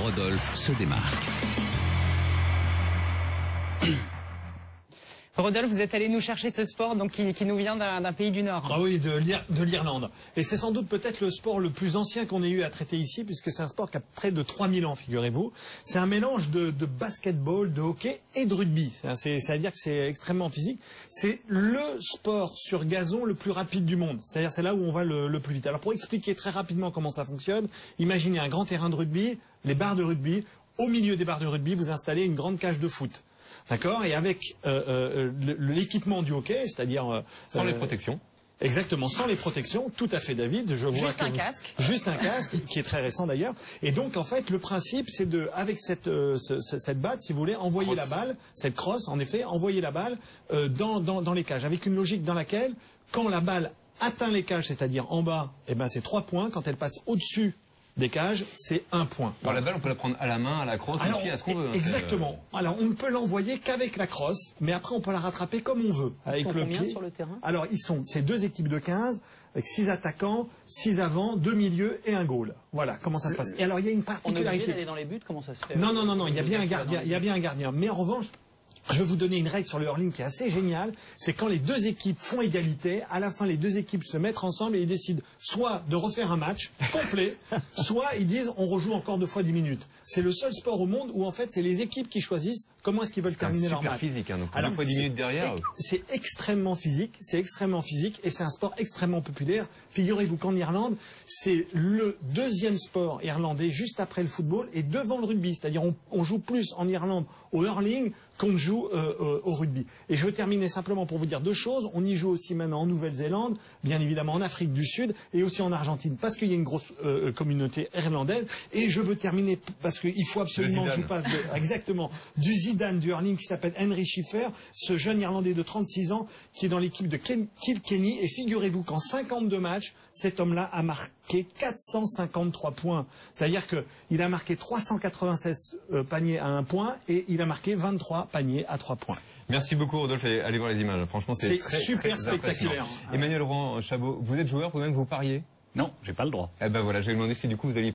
Rodolphe se démarque. Rodolphe, vous êtes allé nous chercher ce sport donc, qui nous vient d'un pays du Nord. Ah oui, de l'Irlande. Et c'est sans doute peut-être le sport le plus ancien qu'on ait eu à traiter ici, puisque c'est un sport qui a près de 3000 ans, figurez-vous. C'est un mélange de basketball, de hockey et de rugby. C'est-à-dire que c'est extrêmement physique. C'est le sport sur gazon le plus rapide du monde. C'est-à-dire c'est là où on va le plus vite. Alors pour expliquer très rapidement comment ça fonctionne, imaginez un grand terrain de rugby, les barres de rugby. Au milieu des barres de rugby, vous installez une grande cage de foot. D'accord. Et avec l'équipement du hockey, c'est-à-dire sans les protections. Exactement, sans les protections, tout à fait David. Je vois juste un casque. Juste un casque, qui est très récent d'ailleurs. Et donc en fait, le principe, c'est de, avec cette batte, si vous voulez, envoyer la balle, cette crosse, en effet, envoyer la balle dans les cages, avec une logique dans laquelle, quand la balle atteint les cages, c'est-à-dire en bas, eh ben c'est 3 points. Quand elle passe au-dessus des cages, c'est 1 point. Alors la balle, on peut la prendre à la main, à la crosse, au pied, à ce qu'on veut. Exactement. Alors on ne peut l'envoyer qu'avec la crosse, mais après on peut la rattraper comme on veut. Avec ils sont le combien pied. Sur le terrain? Alors c'est 2 équipes de 15, avec 6 attaquants, 6 avants, 2 milieux et un goal. Voilà comment ça se passe. Et alors il y a une particularité. On est obligé d'aller dans les buts, comment ça se fait? Non, il y a bien un gardien. Il y a bien un gardien. Mais en revanche, je vais vous donner une règle sur le hurling qui est assez géniale. C'est quand les 2 équipes font égalité, à la fin les 2 équipes se mettent ensemble et ils décident soit de refaire un match complet, soit ils disent on rejoue encore 2 fois 10 minutes. C'est le seul sport au monde où en fait c'est les équipes qui choisissent comment est-ce qu'ils veulent terminer leur match. C'est super physique, hein, donc alors 2 fois 10 minutes derrière. C'est extrêmement physique, et c'est un sport extrêmement populaire. Figurez-vous qu'en Irlande, c'est le 2e sport irlandais juste après le football et devant le rugby. C'est-à-dire on joue plus en Irlande au hurling qu'on ne joue au rugby. Et je veux terminer simplement pour vous dire 2 choses. On y joue aussi maintenant en Nouvelle-Zélande, bien évidemment en Afrique du Sud et aussi en Argentine, parce qu'il y a une grosse communauté irlandaise. Et je veux terminer parce qu'il faut absolument que je vous passe exactement du Zidane du hurling qui s'appelle Henry Schiffer, ce jeune Irlandais de 36 ans qui est dans l'équipe de Kilkenny. Et figurez-vous qu'en 52 matchs, cet homme-là a marqué 453 points. C'est-à-dire qu'il a marqué 396 paniers à 1 point et il a marqué 23 paniers à 3 points. Merci beaucoup Rodolphe, allez voir les images. Franchement, c'est super spectaculaire. Emmanuel Rohan-Chabot, vous êtes joueur, vous-même vous pariez? Non, j'ai pas le droit. Eh ben voilà, je vais demander si du coup vous alliez